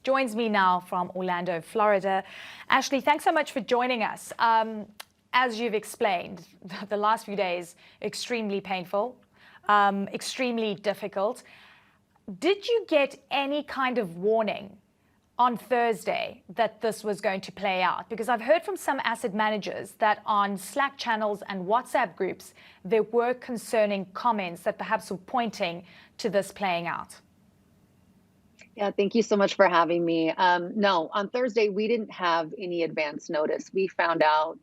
Joins me now from Orlando, Florida. Ashley, thanks so much for joining us. As you've explained, the last few days, extremely painful, extremely difficult. Did you get any kind of warning on Thursday that this was going to play out? Because I've heard from some asset managers that on Slack channels and WhatsApp groups, there were concerning comments that perhaps were pointing to this playing out. Yeah, thank you so much for having me. No, on Thursday, we didn't have any advance notice. We found out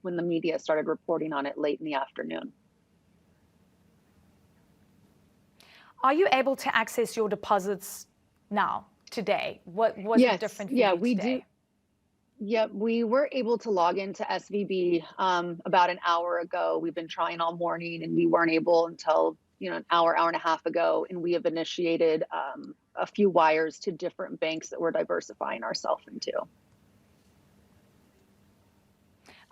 when the media started reporting on it late in the afternoon. Are you able to access your deposits now, today? What was it different for you today? We do. Yeah, we were able to log into SVB about an hour ago. We've been trying all morning and we weren't able until an hour and a half ago. And we have initiated a few wires to different banks that we're diversifying ourselves into.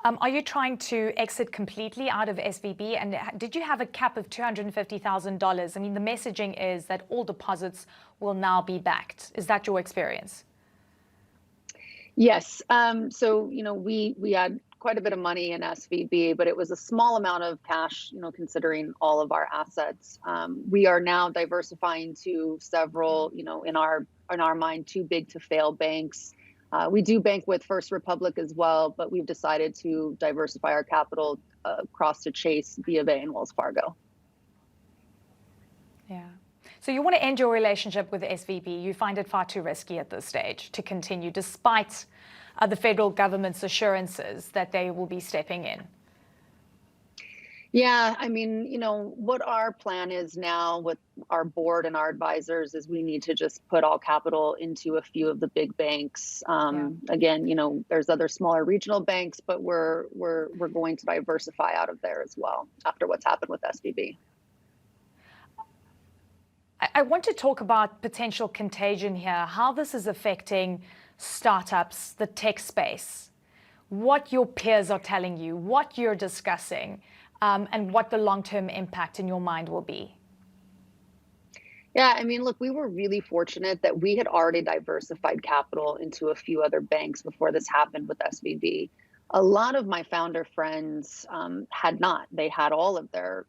Are you trying to exit completely out of SVB? And did you have a cap of $250,000? I mean, the messaging is that all deposits will now be backed. Is that your experience? Yes. So, we had quite a bit of money in SVB, but it was a small amount of cash, considering all of our assets. We are now diversifying to several, in our mind, too big to fail banks. We do bank with First Republic as well, but we've decided to diversify our capital across to Chase, BofA, and Wells Fargo. Yeah. So you want to end your relationship with SVB. You find it far too risky at this stage to continue, despite the federal government's assurances that they will be stepping in. Yeah, I mean, what our plan is now with our board and our advisors is we need to just put all capital into a few of the big banks. Again, there's other smaller regional banks, but we're going to diversify out of there as well after what's happened with SVB. I want to talk about potential contagion here, how this is affecting startups, the tech space, what your peers are telling you, what you're discussing, and what the long-term impact in your mind will be. Yeah, I mean, look, we were really fortunate that we had already diversified capital into a few other banks before this happened with SVB. A lot of my founder friends had not. They had all of their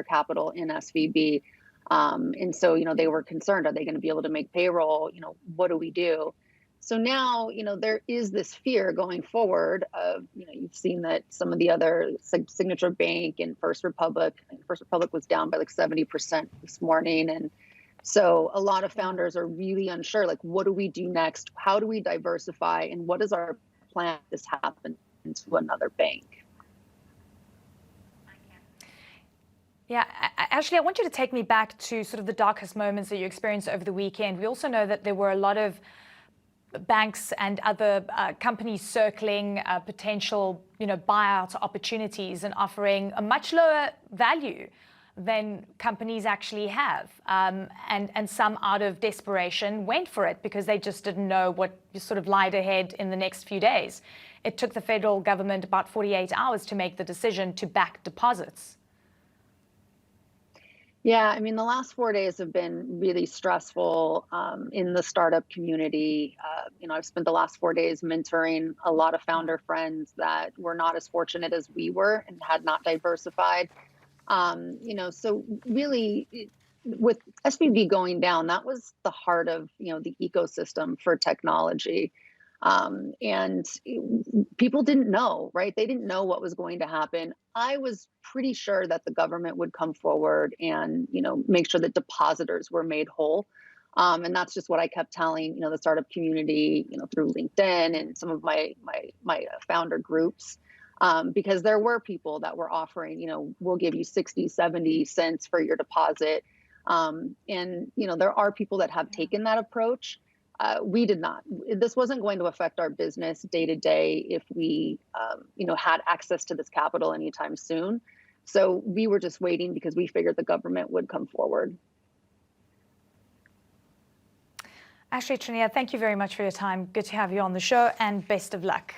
capital in SVB. And so, they were concerned, are they going to be able to make payroll? What do we do? So now, there is this fear going forward of, you've seen that some of the other Signature Bank and First Republic was down by like 70% this morning. And so a lot of founders are really unsure, like, what do we do next? How do we diversify? And what is our plan if this happens to another bank? Yeah, Ashley, I want you to take me back to sort of the darkest moments that you experienced over the weekend. We also know that there were a lot of banks and other companies circling potential, buyout opportunities and offering a much lower value than companies actually have. And some, out of desperation, went for it because they just didn't know what sort of lied ahead in the next few days. It took the federal government about 48 hours to make the decision to back deposits. Yeah, I mean, the last 4 days have been really stressful in the startup community. I've spent the last 4 days mentoring a lot of founder friends that were not as fortunate as we were and had not diversified. So really, with SVB going down, that was the heart of, the ecosystem for technology. And people didn't know, right? They didn't know what was going to happen. I was pretty sure that the government would come forward and, make sure that depositors were made whole. And that's just what I kept telling, the startup community, through LinkedIn and some of my founder groups, because there were people that were offering, we'll give you 60, 70 cents for your deposit. And, there are people that have taken that approach. We did not. This wasn't going to affect our business day to day if we, had access to this capital anytime soon. So we were just waiting because we figured the government would come forward. Ashley, Tyrner, thank you very much for your time. Good to have you on the show, and best of luck.